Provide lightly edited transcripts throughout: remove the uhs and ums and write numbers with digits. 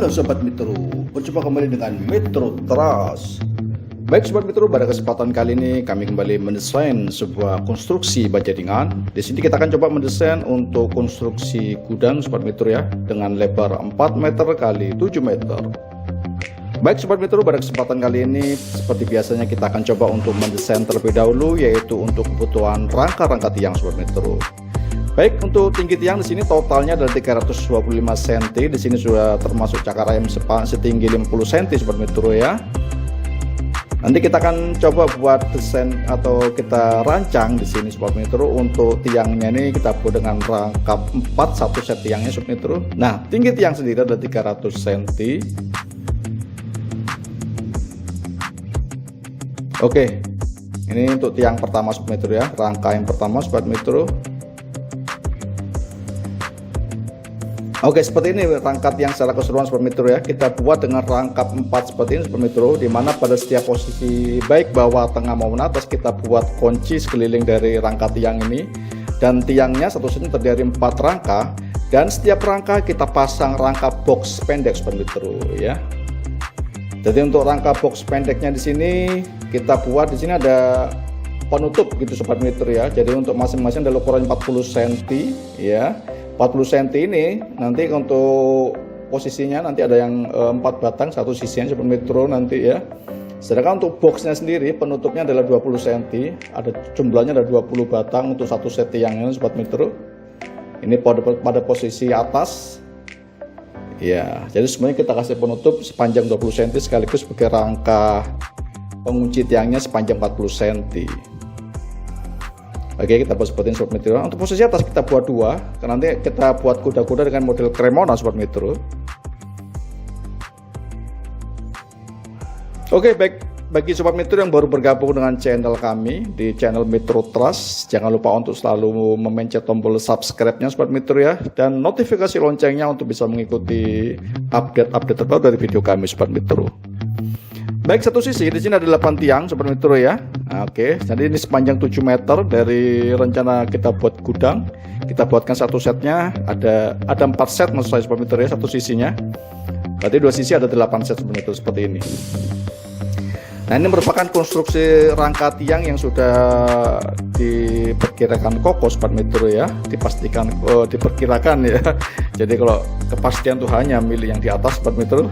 Halo Sobat Metro, berjumpa kembali dengan Metro Trust. Baik Sobat Metro, pada kesempatan kali ini kami kembali mendesain sebuah konstruksi baja ringan. Di sini kita akan coba mendesain untuk konstruksi gudang Sobat Metro ya, dengan lebar 4 meter kali 7 meter. Baik Sobat Metro, pada kesempatan kali ini seperti biasanya kita akan coba untuk mendesain terlebih dahulu, yaitu untuk kebutuhan rangka-rangka tiang Sobat Metro. Baik, untuk tinggi tiang di sini totalnya adalah 325 cm. Di sini sudah termasuk cakar ayam setinggi 50 cm Sobat Metro ya. Nanti kita akan coba buat desain atau kita rancang di sini Sobat Metro. Untuk tiangnya ini kita buat dengan rangkap 4 satu set tiangnya Sobat Metro. Nah, tinggi tiang sendiri adalah 300 cm. Oke, ini untuk tiang pertama Sobat Metro ya, rangka yang pertama Sobat Metro. Oke, seperti ini rangka tiang secara keseluruhan Sobat Metro ya. Kita buat dengan rangkap 4 seperti ini Sobat Metro, dimana pada setiap posisi baik bawah, tengah maupun atas kita buat kunci sekeliling dari rangka tiang ini. Dan tiangnya satu setnya terdiri dari 4 rangka, dan setiap rangka kita pasang rangka box pendek Sobat Metro ya. Jadi untuk rangka box pendeknya di sini kita buat di sini ada penutup gitu Sobat Metro ya. Jadi untuk masing-masing ada ukuran 40 cm ya. 40 cm ini nanti untuk posisinya nanti ada yang 4 batang satu sisinya Sobat Metro nanti ya. Sedangkan untuk boxnya sendiri penutupnya adalah 20 cm, ada jumlahnya ada 20 batang untuk satu set tiangnya Sobat Metro. Ini pada posisi atas ya. Jadi semuanya kita kasih penutup sepanjang 20 cm sekaligus sebagai rangka pengunci tiangnya sepanjang 40 cm. Oke, kita buat seperti ini Sobat Metro. Untuk posisi atas kita buat 2, karena nanti kita buat kuda-kuda dengan model Cremona Sobat Metro. Oke, baik, bagi Sobat Metro yang baru bergabung dengan channel kami di channel Metro Trust, jangan lupa untuk selalu memencet tombol subscribe-nya Sobat Metro ya, dan notifikasi loncengnya untuk bisa mengikuti update-update terbaru dari video kami Sobat Metro. Baik, satu sisi di sini ada 8 tiang Sobat Metro ya. Nah, oke, jadi ini sepanjang 7 meter dari rencana kita buat gudang. Kita buatkan satu setnya ada 4 set maksud saya Sobat Metro ya, satu sisinya. Berarti dua sisi ada 8 set Sobat Metro seperti ini. Nah, ini merupakan konstruksi rangka tiang yang sudah diperkirakan kokoh Sobat Metro ya, diperkirakan ya. Jadi kalau kepastian tuh hanya milik yang di atas Sobat Metro.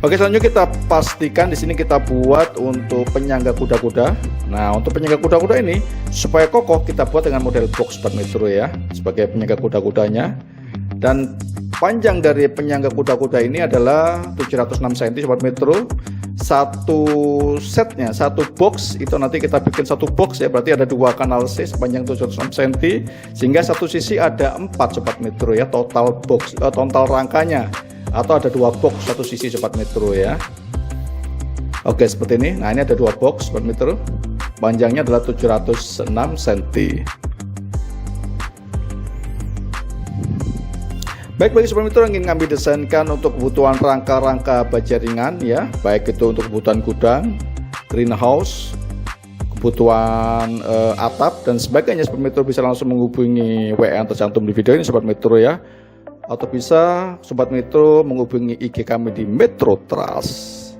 Oke, selanjutnya kita pastikan di sini kita buat untuk penyangga kuda-kuda. Nah, untuk penyangga kuda-kuda ini supaya kokoh kita buat dengan model box Sobat Metro ya, sebagai penyangga kuda-kudanya. Dan panjang dari penyangga kuda-kuda ini adalah 706 cm Sobat Metro. Satu setnya, satu box itu nanti kita bikin satu box ya, berarti ada 2 kanal C sepanjang 706 cm, sehingga satu sisi ada 4 Sobat Metro ya, total box total rangkanya. Atau ada 2 box satu sisi Sobat Metro ya. Oke, seperti ini. Nah, ini ada 2 box Sobat Metro. Panjangnya adalah 706 cm. Baik, bagi Sobat Metro yang ingin kami desainkan untuk kebutuhan rangka-rangka baja ringan ya, baik itu untuk kebutuhan gudang, greenhouse, kebutuhan atap dan sebagainya, Sobat Metro bisa langsung menghubungi WA yang tercantum di video ini Sobat Metro ya. Atau bisa Sobat Metro menghubungi IG kami di Metro Trust.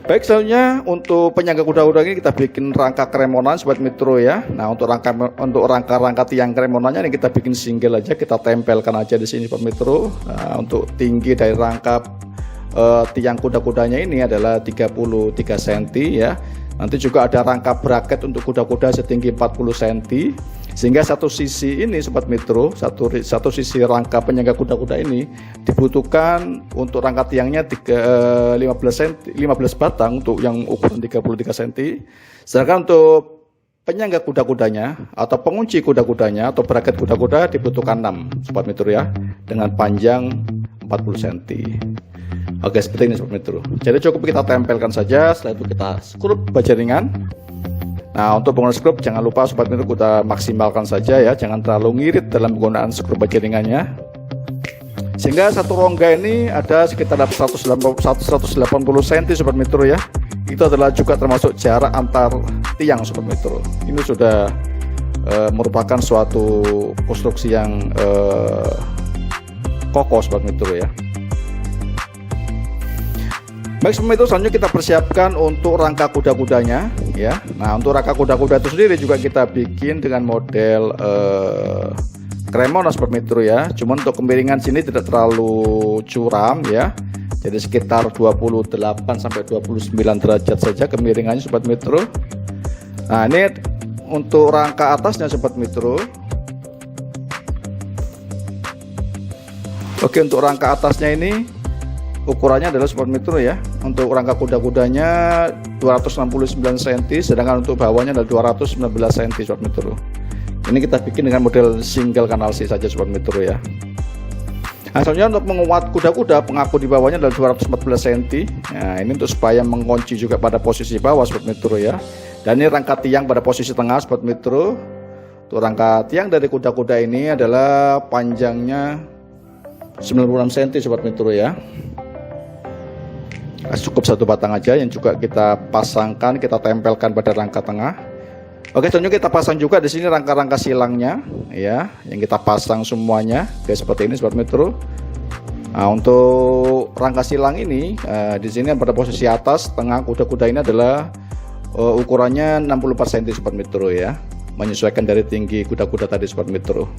Baik, selanjutnya untuk penyangga kuda-kuda ini kita bikin rangka Cremona Sobat Metro ya. Nah, untuk rangka tiang Cremonanya ini kita bikin single aja, kita tempelkan aja di sini Sobat Metro. Nah, untuk tinggi dari rangka tiang kuda-kudanya ini adalah 33 cm ya. Nanti juga ada rangka bracket untuk kuda-kuda setinggi 40 cm. Sehingga satu sisi ini Sobat Metro, satu sisi rangka penyangga kuda-kuda ini dibutuhkan untuk rangka tiangnya 15 batang untuk yang ukuran 33 cm. Sedangkan untuk penyangga kuda-kudanya atau pengunci kuda-kudanya atau bracket kuda-kuda dibutuhkan 6 Sobat Metro ya, dengan panjang 40 cm. Oke, seperti ini Sobat Metro. Jadi cukup kita tempelkan saja, setelah itu kita skrup baja ringan. Nah, untuk penggunaan skrup jangan lupa Sobat Metro kita maksimalkan saja ya, jangan terlalu ngirit dalam penggunaan skrup baja ringannya. Sehingga satu rongga ini ada sekitar 180 cm Sobat Metro ya. Itu adalah juga termasuk jarak antar tiang Sobat Metro. Ini sudah merupakan suatu konstruksi yang kokoh sobat metro ya. Baik sobat metro, selanjutnya kita persiapkan untuk rangka kuda-kudanya ya. Nah untuk rangka kuda-kuda itu sendiri juga kita bikin dengan model Cremona sobat metro ya. Cuman untuk kemiringan sini tidak terlalu curam ya. Jadi sekitar 28 sampai 29 derajat saja kemiringannya sobat metro. Nah ini untuk rangka atasnya sobat metro. Oke, untuk rangka atasnya ini ukurannya adalah sobat metro ya. Untuk rangka kuda-kudanya 269 cm, sedangkan untuk bawahnya adalah 219 cm sobat metro. Ini kita bikin dengan model single kanal C saja sobat metro ya. Nah, selanjutnya untuk menguat kuda-kuda, pengaku di bawahnya adalah 214 cm. Nah, ini untuk supaya mengunci juga pada posisi bawah sobat metro ya. Dan ini rangka tiang pada posisi tengah sobat metro. Untuk rangka tiang dari kuda-kuda ini adalah panjangnya 96 cm sobat metro ya. Cukup satu batang aja yang juga kita pasangkan, kita tempelkan pada rangka tengah. Oke, selanjutnya kita pasang juga di sini rangka-rangka silangnya ya, yang kita pasang semuanya kayak seperti ini sobat metro. Nah, untuk rangka silang ini di sini pada posisi atas tengah kuda-kuda ini adalah ukurannya 64 cm sobat metro ya, menyesuaikan dari tinggi kuda-kuda tadi sobat metro.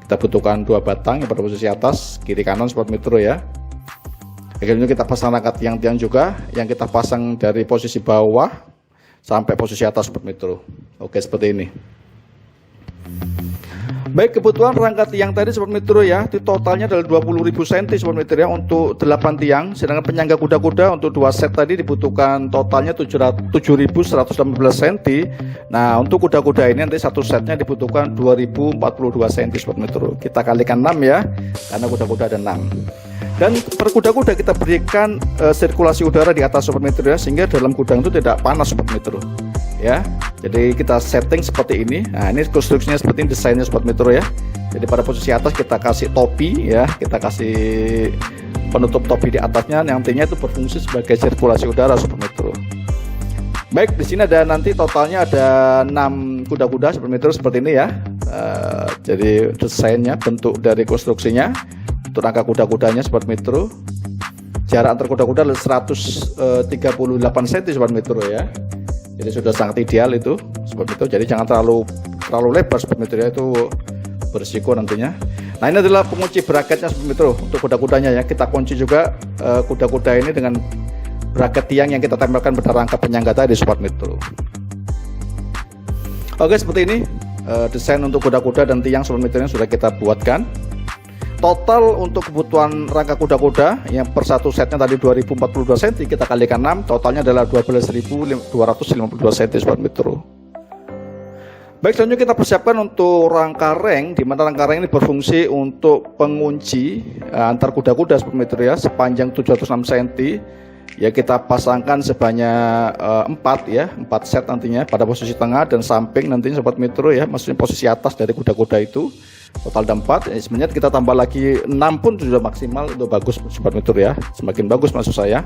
Kita butuhkan 2 batang yang pada posisi atas, kiri kanan sobat metro ya. Kemudian kita pasang rangka tiang-tiang juga yang kita pasang dari posisi bawah sampai posisi atas sobat metro. Oke, seperti ini. Baik, kebutuhan rangka tiang tadi sobat metro ya, itu totalnya adalah 20.000 cm sobat metro ya untuk 8 tiang. Sedangkan penyangga kuda-kuda untuk 2 set tadi dibutuhkan totalnya 7.118 cm. Nah untuk kuda-kuda ini nanti satu setnya dibutuhkan 2042 cm sobat metro. Kita kalikan 6 ya, karena kuda-kuda ada 6. Dan per kuda-kuda kita berikan sirkulasi udara di atas sobat metro ya, sehingga dalam gudang itu tidak panas sobat metro ya. Jadi kita setting seperti ini. Nah ini konstruksinya seperti ini, desainnya sobat metro ya. Jadi pada posisi atas kita kasih topi ya, kita kasih penutup topi di atasnya, yang nantinya itu berfungsi sebagai sirkulasi udara sobat metro. Baik, di sini ada nanti totalnya ada 6 kuda-kuda sobat metro seperti ini ya. Jadi desainnya, bentuk dari konstruksinya. Untuk rangka kuda-kudanya sobat metro, jarak antar kuda-kuda adalah 138 cm sobat metro ya. Jadi sudah sangat ideal itu sobat metro. Jadi jangan terlalu lebar sobat metro ya, itu berisiko nantinya. Nah ini adalah pengunci bracketnya sobat metro untuk kuda-kudanya ya. Kita kunci juga kuda-kuda ini dengan bracket tiang yang kita tempelkan pada rangka penyangga tadi sobat metro. Oke, seperti ini desain untuk kuda-kuda dan tiang sobat metro yang sudah kita buatkan. Total untuk kebutuhan rangka kuda-kuda yang per satu setnya tadi 2042 cm, kita kalikan 6, totalnya adalah 12.252 cm sobat metro. Baik, selanjutnya kita persiapkan untuk rangka reng, di mana rangka reng ini berfungsi untuk pengunci antar kuda-kuda sobat metro ya, sepanjang 706 cm. Ya kita pasangkan sebanyak 4 ya, 4 set nantinya pada posisi tengah dan samping nantinya sobat metro ya, maksudnya posisi atas dari kuda-kuda itu. Total ada 4, sebenarnya kita tambah lagi 6 pun sudah maksimal, itu bagus sobat metro ya, semakin bagus maksud saya.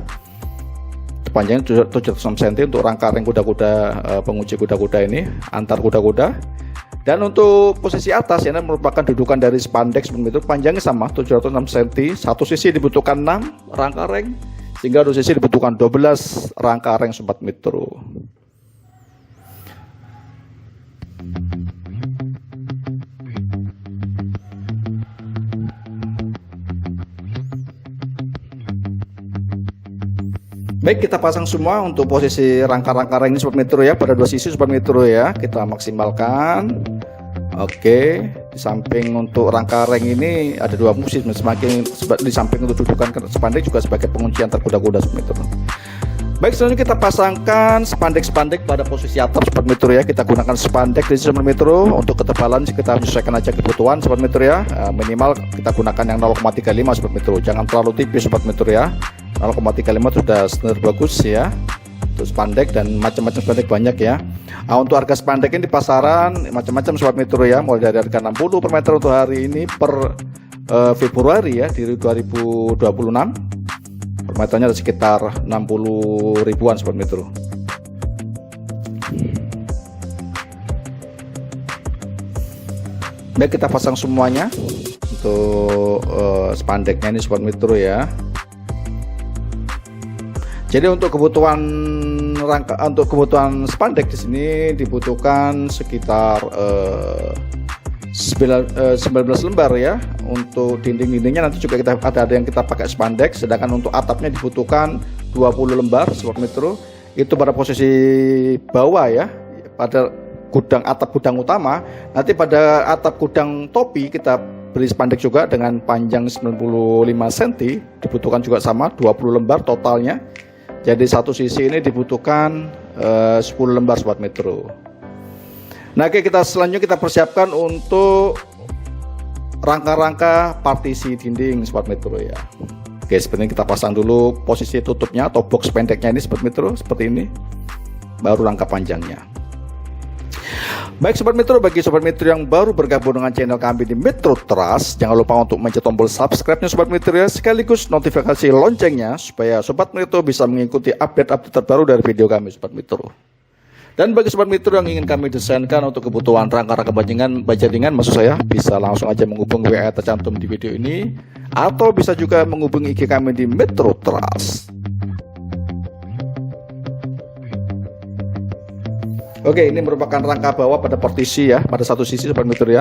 Panjangnya 706 cm untuk rangka reng kuda-kuda, pengunci kuda-kuda ini antar kuda-kuda. Dan untuk posisi atas ini merupakan dudukan dari spandek sobat metro, panjangnya sama 706 cm, satu sisi dibutuhkan 6 rangka reng, sehingga dua sisi dibutuhkan 12 rangka reng sobat metro. Baik, kita pasang semua untuk posisi rangka-rangka reng ini sobat metro ya, pada dua sisi sobat metro ya, kita maksimalkan. Oke, di samping untuk rangka reng ini ada 2 fungsi, semakin di samping untuk dudukan spandek juga sebagai pengunci antar kuda-kuda sobat metro. Baik, selanjutnya kita pasangkan spandek-spandek pada posisi atas sobat metro ya. Kita gunakan spandek di sobat metro, untuk ketebalan kita menyesuaikan aja kebutuhan sobat metro ya. Minimal kita gunakan yang 0,35 sobat metro, jangan terlalu tipis sobat metro ya. 0,35 sudah standar bagus ya untuk spandek, dan macam-macam spandek banyak ya. Nah, untuk harga spandek ini di pasaran macam-macam sobat metro ya, mulai dari harga 60 per meter untuk hari ini per Februari ya, di 2026 per meternya ada sekitar 60 ribuan sobat metro. Baik, kita pasang semuanya untuk spandeknya ini sobat metro ya. Jadi untuk kebutuhan spandek di sini dibutuhkan sekitar 19 lembar ya. Untuk dinding-dindingnya nanti juga ada yang kita pakai spandek, sedangkan untuk atapnya dibutuhkan 20 lembar sobat metro. Itu pada posisi bawah ya, pada atap gudang utama. Nanti pada atap gudang topi kita beri spandek juga dengan panjang 95 cm, dibutuhkan juga sama 20 lembar totalnya. Jadi satu sisi ini dibutuhkan 10 lembar sobat metro. Nah, oke, selanjutnya kita persiapkan untuk rangka-rangka partisi dinding sobat metro ya. Oke, seperti ini kita pasang dulu posisi tutupnya atau box pendeknya ini sobat metro seperti ini. Baru rangka panjangnya. Baik sobat metro, bagi sobat metro yang baru bergabung dengan channel kami di Metro Trust, jangan lupa untuk mencet tombol subscribe-nya sobat metro ya, sekaligus notifikasi loncengnya supaya sobat metro bisa mengikuti update-update terbaru dari video kami sobat metro. Dan bagi sobat metro yang ingin kami desainkan untuk kebutuhan rangka-rangka bajadingan, maksud saya, bisa langsung aja menghubungi WA tercantum di video ini, atau bisa juga menghubungi IG kami di Metro Trust. Oke, ini merupakan rangka bawah pada partisi ya, pada satu sisi sobat metro ya.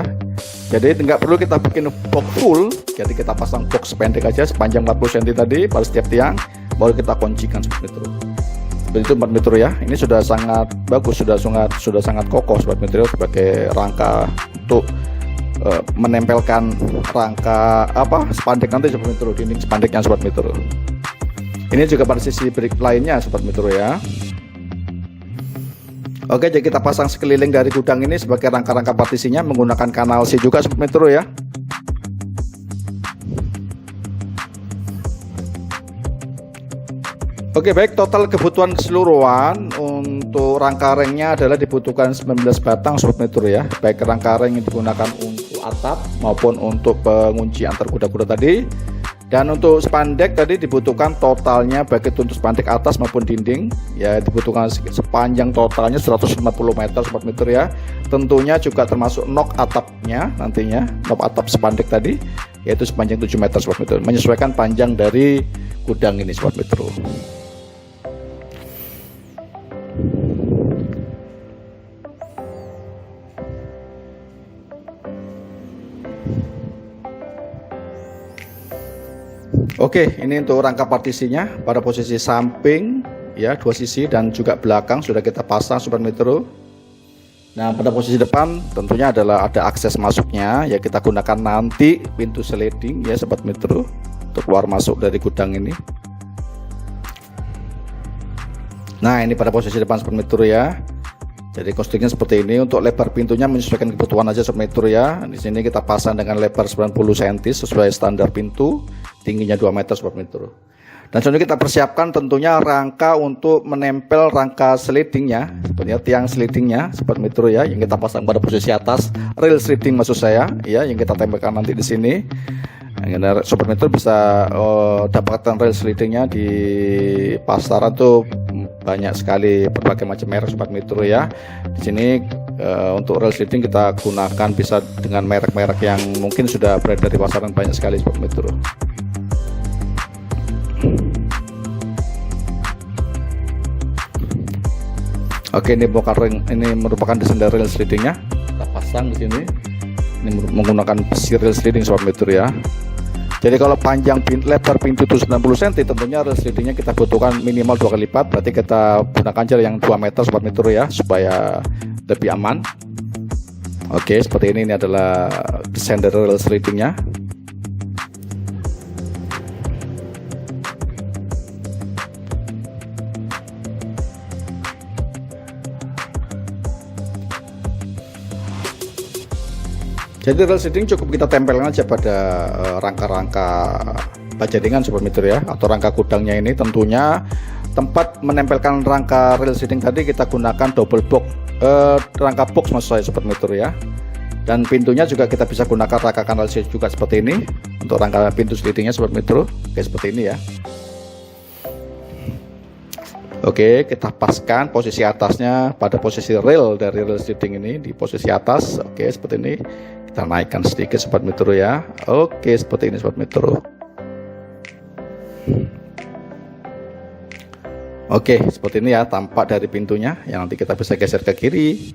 Jadi nggak perlu kita bikin box full, jadi kita pasang box pendek aja sepanjang 40 cm tadi pada setiap tiang, baru kita kuncikan sobat metro. Seperti itu sobat metro ya. Ini sudah sangat bagus, sudah sangat kokoh sobat metro sebagai rangka untuk menempelkan rangka spandek nanti sobat metro, dinding spandeknya sobat metro. Ini juga pada sisi break lainnya sobat metro ya. Oke, jadi kita pasang sekeliling dari gudang ini sebagai rangka-rangka partisinya menggunakan kanal C juga sobat metro ya. Oke, baik, total kebutuhan keseluruhan untuk rangka ringnya adalah dibutuhkan 19 batang sobat metro ya. Baik rangka ring yang digunakan untuk atap maupun untuk pengunci antar kuda-kuda tadi. Dan untuk spandek tadi dibutuhkan totalnya baik itu untuk spandek atas maupun dinding ya, dibutuhkan sepanjang totalnya 150 meter sobat metro ya. Tentunya juga termasuk nok atapnya nantinya, nok atap spandek tadi yaitu sepanjang 7 meter sobat metro, menyesuaikan panjang dari gudang ini sobat metro. Oke, ini untuk rangka partisinya pada posisi samping ya, dua sisi dan juga belakang sudah kita pasang sobat metro. Nah, pada posisi depan tentunya adalah ada akses masuknya ya, kita gunakan nanti pintu sliding ya sobat metro untuk keluar masuk dari gudang ini. Nah, ini pada posisi depan sobat metro ya. Jadi kostingnya seperti ini. Untuk lebar pintunya menyesuaikan kebutuhan aja sobat metro ya. Di sini kita pasang dengan lebar 90 cm sesuai standar pintu. Tingginya 2 meter sobat metro. Dan selanjutnya kita persiapkan tentunya rangka untuk menempel rangka slidingnya, sepertinya tiang slidingnya sobat metro ya, yang kita pasang pada posisi atas, rail sliding maksud saya ya, yang kita tempelkan nanti di sini. Nah, sobat metro bisa dapatkan rail slidingnya di pasaran tuh banyak sekali berbagai macam merek sobat metro ya. Di sini untuk rail sliding kita gunakan bisa dengan merek-merek yang mungkin sudah beredar di pasaran banyak sekali sobat metro. Oke, ini merupakan desain dari rail slidingnya. Kita pasang di sini. Ini menggunakan besi rail sliding sobat metro ya. Jadi kalau panjang lebar pintu itu 90 cm, tentunya rail slidingnya kita butuhkan minimal 2 kali lipat. Berarti kita gunakan jarak yang 2 meter sobat metro ya, supaya lebih aman. Oke, seperti ini adalah desain dari rail slidingnya. Jadi rail sliding cukup kita tempelkan aja pada rangka-rangka bajadingan sobat metro ya, atau rangka gudangnya ini. Tentunya tempat menempelkan rangka rail sliding tadi kita gunakan double box, rangka box maksud saya sobat metro ya. Dan pintunya juga kita bisa gunakan rangka kanal C juga seperti ini untuk rangka pintu slidingnya sobat metro. Oke, seperti ini ya. Oke, kita paskan posisi atasnya pada posisi reel dari reel steering ini di posisi atas. Oke, seperti ini. Kita naikkan sedikit Sobat Metro ya. Oke, seperti ini Sobat Metro. Oke, seperti ini ya tampak dari pintunya, yang nanti kita bisa geser ke kiri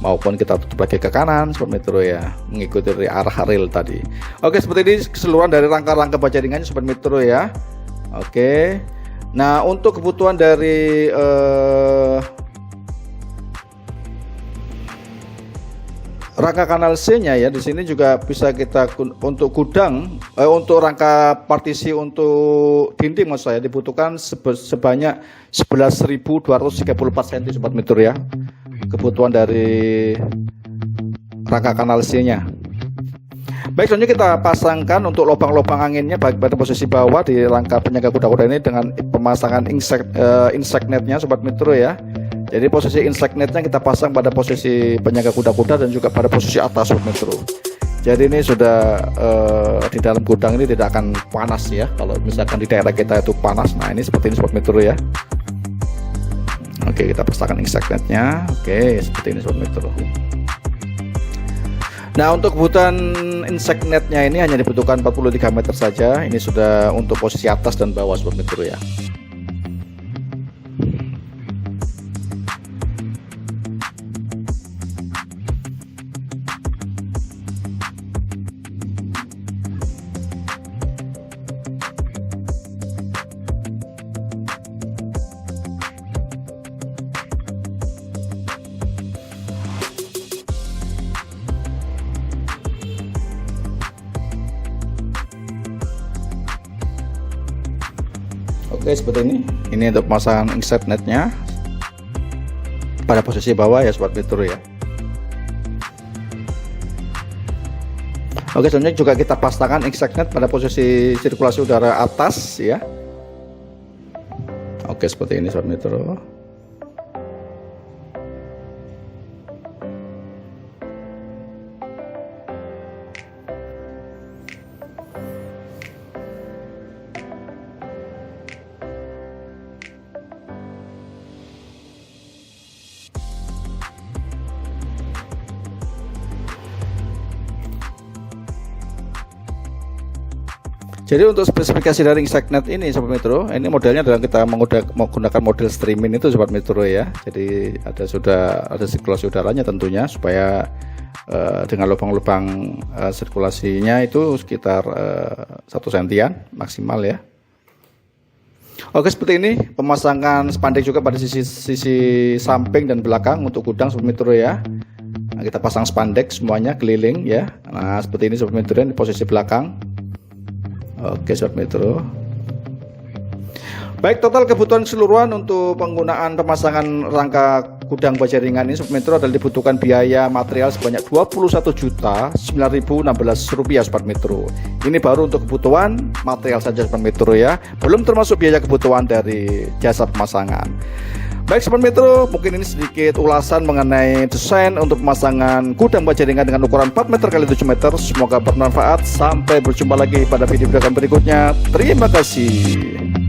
maupun kita tutup lagi ke kanan Sobat Metro ya, mengikuti dari arah reel tadi. Oke, seperti ini keseluruhan dari rangka-rangka baja ringannya Sobat Metro ya. Oke. Nah, untuk kebutuhan dari rangka kanal C-nya ya, di sini juga bisa kita untuk gudang, untuk rangka partisi untuk dinding maksud saya dibutuhkan sebanyak 11.234 cm Sobat Metro ya. Kebutuhan dari rangka kanal C-nya. Baik, selanjutnya kita pasangkan untuk lubang-lubang anginnya baik pada posisi bawah di rangka penyangga kuda-kuda ini dengan pemasangan insect netnya Sobat Metro ya. Jadi posisi insect netnya kita pasang pada posisi penyangga kuda-kuda dan juga pada posisi atas Sobat Metro. Jadi ini sudah di dalam gudang ini tidak akan panas ya. Kalau misalkan di daerah kita itu panas, nah ini seperti ini Sobat Metro ya. Oke, kita pasangkan insect netnya. Oke, seperti ini Sobat Metro. Nah, untuk kebutuhan insect netnya ini hanya dibutuhkan 43 meter saja. Ini sudah untuk posisi atas dan bawah Sobat Metro ya. Oke, seperti ini. Ini untuk pemasangan insert netnya pada posisi bawah ya Sobat Metro ya. Oke, selanjutnya juga kita pasangkan insert net pada posisi sirkulasi udara atas ya. Oke, seperti ini Sobat Metro. Jadi untuk spesifikasi dari insect net ini Sobat Metro, ini modelnya adalah kita menggunakan model streaming itu Sobat Metro ya. Jadi ada sirkulasi udaranya tentunya supaya dengan lubang-lubang sirkulasinya itu sekitar 1 sentian maksimal ya. Oke, seperti ini pemasangan spandek juga pada sisi samping dan belakang untuk gudang Sobat Metro ya. Nah, kita pasang spandek semuanya keliling ya. Nah, seperti ini Sobat Metro di posisi belakang. Oke Sobat Metro. Baik, total kebutuhan keseluruhan untuk penggunaan pemasangan rangka gudang baja ringan ini Sobat Metro adalah dibutuhkan biaya material sebanyak Rp21.9.016 Sobat Metro. Ini baru untuk kebutuhan material saja Sobat Metro ya, belum termasuk biaya kebutuhan dari jasa pemasangan. Baik Sobat Metro, mungkin ini sedikit ulasan mengenai desain untuk pemasangan gudang baja ringan dengan ukuran 4 meter x 7 meter. Semoga bermanfaat. Sampai berjumpa lagi pada video berikutnya. Terima kasih.